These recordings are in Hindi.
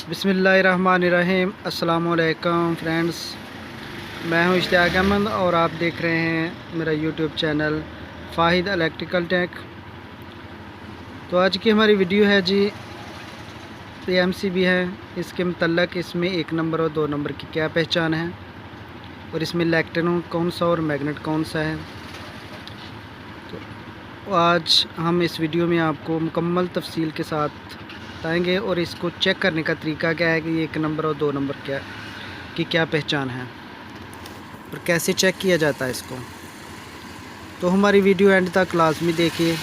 बिस्मिल्लाहिर्रहमानिर्रहीम। अस्सलामुअलैकुम फ्रेंड्स, मैं हूं इश्तियाक अहमद और आप देख रहे हैं मेरा यूट्यूब चैनल फ़ाहिद इलेक्ट्रिकल टेक। तो आज की हमारी वीडियो है जी PMCB है, इसके मतलब इसमें 1 नंबर और 2 नंबर की क्या पहचान है और इसमें इलेक्ट्रॉन कौन सा और मैग्नेट कौन सा है। तो आज हम इस वीडियो में आपको मुकम्मल तफसील के साथ बताएंगे और इसको चेक करने का तरीका क्या है कि 1 नंबर और 2 नंबर क्या पहचान है और कैसे चेक किया जाता है इसको। तो हमारी वीडियो एंड तक लाजमी देखिए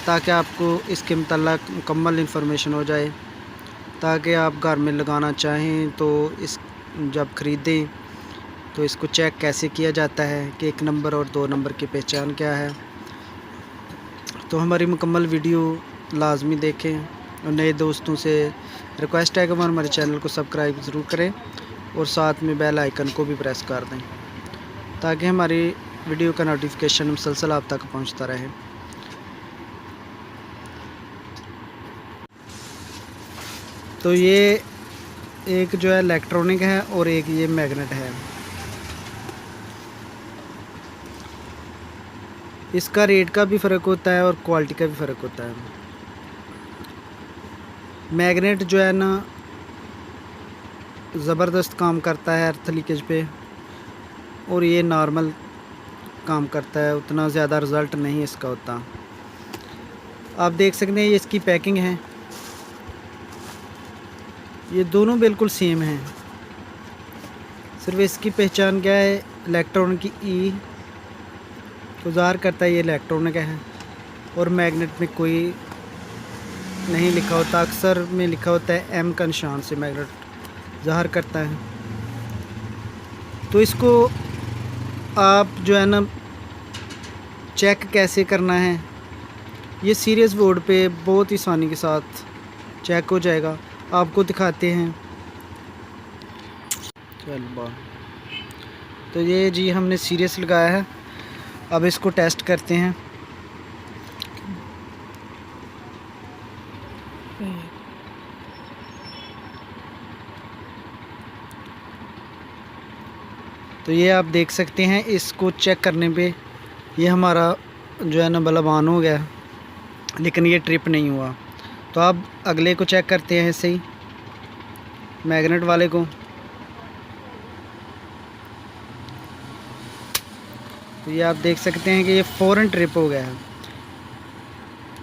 ताकि आपको इसके मतलब मुकम्मल इन्फॉर्मेशन हो जाए, ताकि आप घर में लगाना चाहें तो इस जब ख़रीदें तो इसको चेक कैसे किया जाता है कि 1 नंबर और 2 नंबर की पहचान क्या है। तो हमारी मुकम्मल वीडियो लाजमी देखें और नए दोस्तों से रिक्वेस्ट है कि वो हमारे चैनल को सब्सक्राइब ज़रूर करें और साथ में बेल आइकन को भी प्रेस कर दें ताकि हमारी वीडियो का नोटिफिकेशन मुसलसल आप तक पहुंचता रहे। तो ये एक जो है इलेक्ट्रॉनिक है और एक ये मैग्नेट है। इसका रेट का भी फ़र्क होता है और क्वालिटी का भी फ़र्क होता है। मैग्नेट जो है ना ज़बरदस्त काम करता है अर्थ लीकेज पे, और ये नॉर्मल काम करता है, उतना ज़्यादा रिज़ल्ट नहीं इसका होता। आप देख सकते हैं ये इसकी पैकिंग है, ये दोनों बिल्कुल सेम हैं। सिर्फ इसकी पहचान क्या है, इलेक्ट्रॉन की ई को ज़ाहिर करता है, ये इलेक्ट्रॉनिक है और मैग्नेट में कोई नहीं लिखा होता, अक्सर में लिखा होता है M का निशान से मैग्नेट ज़ाहिर करता है। तो इसको आप जो है ना चेक कैसे करना है, ये सीरियस बोर्ड पे बहुत ही आसानी के साथ चेक हो जाएगा। आपको दिखाते हैं। चल तो ये जी हमने सीरियस लगाया है, अब इसको टेस्ट करते हैं। तो ये आप देख सकते हैं, इसको चेक करने पे ये हमारा जो है ना बल्ब ऑन हो गया, लेकिन ये ट्रिप नहीं हुआ। तो अब अगले को चेक करते हैं, ऐसे ही मैग्नेट वाले को। तो ये आप देख सकते हैं कि ये फ़ौरन ट्रिप हो गया है।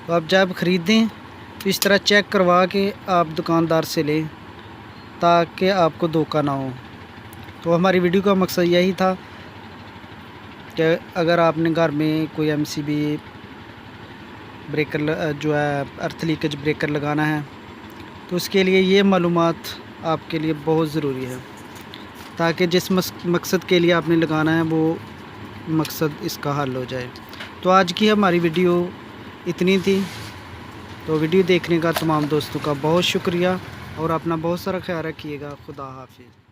तो आप जब ख़रीदें तो इस तरह चेक करवा के आप दुकानदार से लें ताकि आपको धोखा ना हो। तो हमारी वीडियो का मकसद यही था कि अगर आपने घर में कोई MCB ब्रेकर जो है अर्थ लीकेज ब्रेकर लगाना है तो उसके लिए ये मालूमात आपके लिए बहुत ज़रूरी है, ताकि जिस मकसद के लिए आपने लगाना है वो मकसद इसका हल हो जाए। तो आज की हमारी वीडियो इतनी थी। तो वीडियो देखने का तमाम दोस्तों का बहुत शुक्रिया और अपना बहुत सारा ख्याल रखिएगा। खुदा हाफिज़।